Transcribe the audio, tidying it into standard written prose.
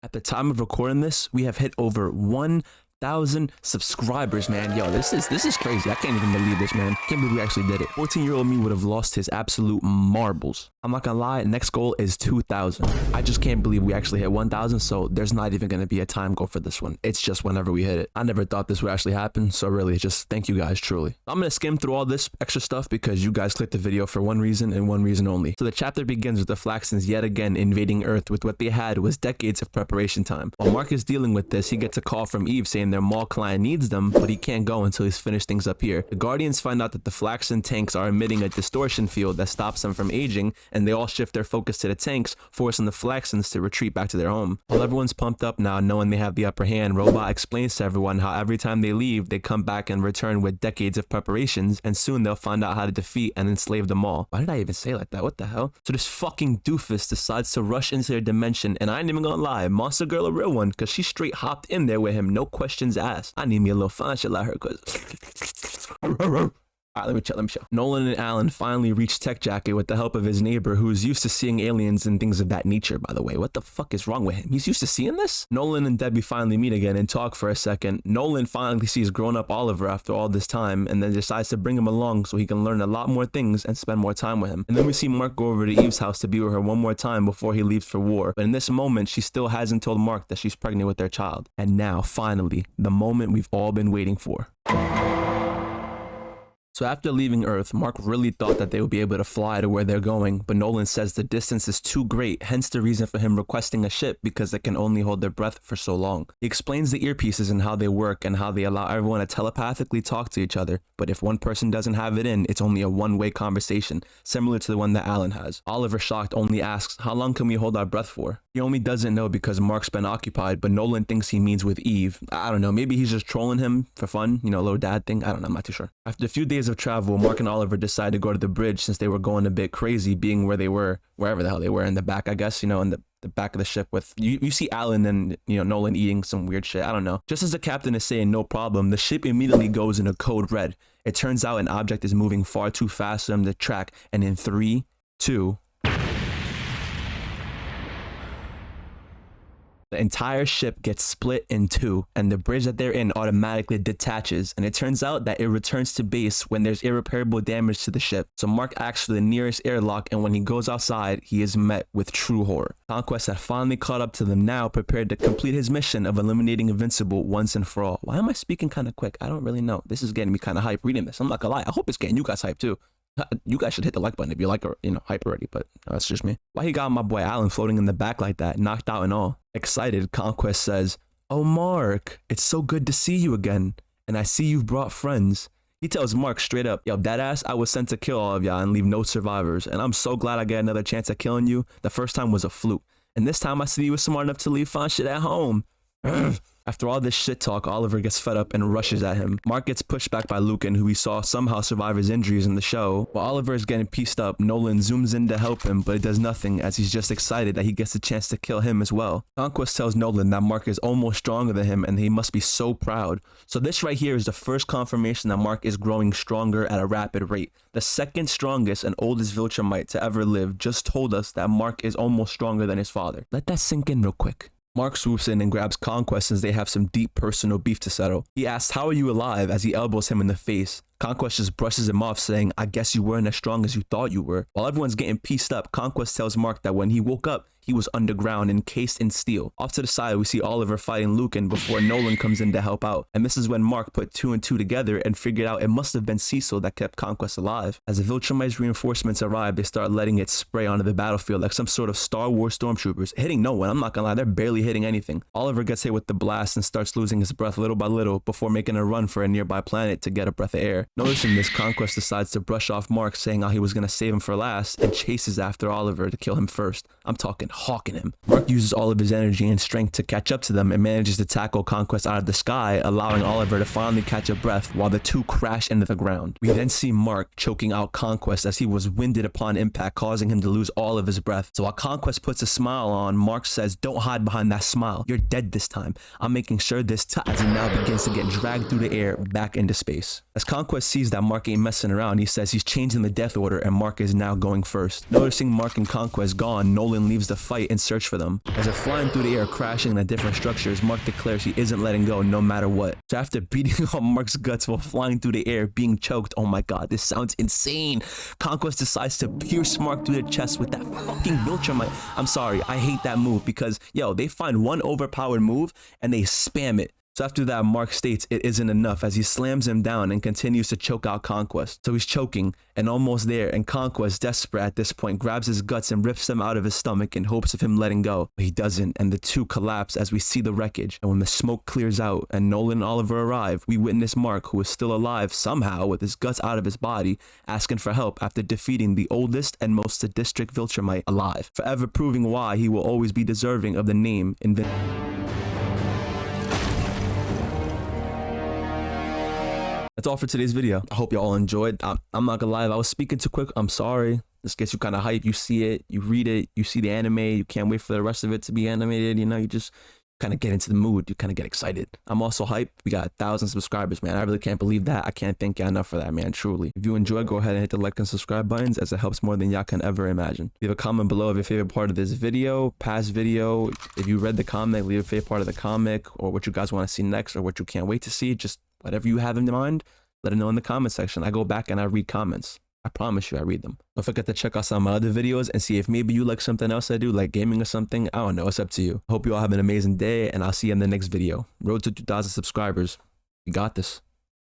At the time of recording this, we have hit over 1,000 subscribers, man. Yo, this is crazy. I can't even believe this, man. Can't believe we actually did it. 14-year-old me would have lost his absolute marbles. I'm not gonna lie, next goal is 2,000. I just can't believe we actually hit 1,000, so there's not even gonna be a time goal for this one. It's just whenever we hit it. I never thought this would actually happen, so really, just thank you guys, truly. I'm gonna skim through all this extra stuff because you guys clicked the video for one reason and one reason only. So the chapter begins with the Flaxons yet again invading Earth with what they had was decades of preparation time. While Mark is dealing with this, he gets a call from Eve saying their mall client needs them, but he can't go until he's finished things up here. The Guardians find out that the Flaxon tanks are emitting a distortion field that stops them from aging, and they all shift their focus to the tanks, forcing the Flaxons to retreat back to their home. While everyone's pumped up now, knowing they have the upper hand, Robot explains to everyone how every time they leave, they come back and return with decades of preparations, and soon they'll find out how to defeat and enslave them all. Why did I even say it like that? What the hell? So this fucking doofus decides to rush into their dimension, and I ain't even gonna lie, Monster Girl a real one, cause she straight hopped in there with him, no questions asked. I need me a little fun shit like her, cause Alright, let me chill. Nolan and Alan finally reach Tech Jacket with the help of his neighbor, who is used to seeing aliens and things of that nature, by the way. What the fuck is wrong with him? He's used to seeing this? Nolan and Debbie finally meet again and talk for a second. Nolan finally sees grown-up Oliver after all this time, and then decides to bring him along so he can learn a lot more things and spend more time with him. And then we see Mark go over to Eve's house to be with her one more time before he leaves for war. But in this moment, she still hasn't told Mark that she's pregnant with their child. And now, finally, the moment we've all been waiting for. So after leaving Earth, Mark really thought that they would be able to fly to where they're going, but Nolan says the distance is too great, hence the reason for him requesting a ship because it can only hold their breath for so long. He explains the earpieces and how they work and how they allow everyone to telepathically talk to each other, but if one person doesn't have it in, it's only a one-way conversation, similar to the one that Alan has. Oliver, shocked, only asks, how long can we hold our breath for? He only doesn't know because Mark's been occupied, but Nolan thinks he means with Eve. I don't know, maybe he's just trolling him for fun, you know, little dad thing, I don't know, I'm not too sure. After a few days of travel, Mark and Oliver decide to go to the bridge since they were going a bit crazy being where they were, wherever the hell they were, in the back, I guess, you know, in the back of the ship with, you see Alan and, you know, Nolan eating some weird shit, I don't know. Just as the captain is saying no problem, the ship immediately goes into code red. It turns out an object is moving far too fast for them to track, and in 3, 2, the entire ship gets split in two, and the bridge that they're in automatically detaches, and it turns out that it returns to base when there's irreparable damage to the ship. So Mark asks for the nearest airlock, and when he goes outside, he is met with true horror. Conquest had finally caught up to them now, prepared to complete his mission of eliminating Invincible once and for all. Why am I speaking kind of quick? I don't really know. This is getting me kind of hype reading this. I'm not gonna lie. I hope it's getting you guys hype too. You guys should hit the like button if you like, or you know, hype already, but that's just me. Why he got my boy Alan floating in the back like that, knocked out and all? Excited, Conquest says, "Oh Mark, it's so good to see you again, and I see you've brought friends." He tells Mark straight up, "Yo, deadass, I was sent to kill all of y'all and leave no survivors, and I'm so glad I get another chance at killing you. The first time was a fluke, and this time I see you were smart enough to leave fun shit at home." After all this shit talk, Oliver gets fed up and rushes at him. Mark gets pushed back by Lucan, who we saw somehow survive his injuries in the show. While Oliver is getting pieced up, Nolan zooms in to help him, but it does nothing as he's just excited that he gets a chance to kill him as well. Conquest tells Nolan that Mark is almost stronger than him and he must be so proud. So this right here is the first confirmation that Mark is growing stronger at a rapid rate. The second strongest and oldest viltrumite to ever live just told us that Mark is almost stronger than his father. Let that sink in real quick. Mark swoops in and grabs Conquest since they have some deep personal beef to settle. He asks, "How are you alive?" as he elbows him in the face. Conquest just brushes him off, saying, "I guess you weren't as strong as you thought you were." While everyone's getting pieced up, Conquest tells Mark that when he woke up, he was underground, encased in steel. Off to the side, we see Oliver fighting Lucan before Nolan comes in to help out. And this is when Mark put 2 and 2 together and figured out it must have been Cecil that kept Conquest alive. As the Viltrumite's reinforcements arrive, they start letting it spray onto the battlefield like some sort of Star Wars stormtroopers, hitting no one. I'm not gonna lie, they're barely hitting anything. Oliver gets hit with the blast and starts losing his breath little by little before making a run for a nearby planet to get a breath of air. Noticing this, Conquest decides to brush off Mark, saying how he was gonna save him for last, and chases after Oliver to kill him first. I'm talking hawking him. Mark uses all of his energy and strength to catch up to them and manages to tackle Conquest out of the sky, allowing Oliver to finally catch a breath while the two crash into the ground. We then see Mark choking out Conquest as he was winded upon impact, causing him to lose all of his breath. So while Conquest puts a smile on, Mark says, "Don't hide behind that smile. You're dead this time. I'm making sure this," as he now begins to get dragged through the air back into space. As Conquest sees that Mark ain't messing around, he says he's changing the death order and Mark is now going first. Noticing Mark and Conquest gone, Nolan leaves the fight and search for them. As they're flying through the air, crashing into different structures, Mark declares he isn't letting go no matter what. So after beating on Mark's guts while flying through the air, being choked, oh my god, this sounds insane. Conquest decides to pierce Mark through the chest with that fucking viltrumite. I'm sorry, I hate that move because, yo, they find one overpowered move and they spam it. So after that, Mark states it isn't enough as he slams him down and continues to choke out Conquest. So he's choking and almost there, and Conquest, desperate at this point, grabs his guts and rips them out of his stomach in hopes of him letting go. But he doesn't, and the two collapse as we see the wreckage. And when the smoke clears out and Nolan and Oliver arrive, we witness Mark, who is still alive somehow with his guts out of his body, asking for help after defeating the oldest and most sadistic viltrumite alive, forever proving why he will always be deserving of the name Invincible. That's all for today's video. I hope you all enjoyed. I'm not gonna lie, if I was speaking too quick, I'm sorry. This gets you kind of hype. You see it, you read it, you see the anime, you can't wait for the rest of it to be animated. You know, you just kind of get into the mood. You kind of get excited. I'm also hyped. We got 1,000 subscribers, man. I really can't believe that. I can't thank you enough for that, man. Truly. If you enjoyed, go ahead and hit the like and subscribe buttons as it helps more than y'all can ever imagine. Leave a comment below of your favorite part of this video, past video. If you read the comic, leave a favorite part of the comic or what you guys want to see next or what you can't wait to see. Just whatever you have in mind, let it know in the comment section. I go back and I read comments. I promise you I read them. Don't forget to check out some of my other videos and see if maybe you like something else I do, like gaming or something. I don't know. It's up to you. Hope you all have an amazing day and I'll see you in the next video. Road to 2,000 subscribers. We got this.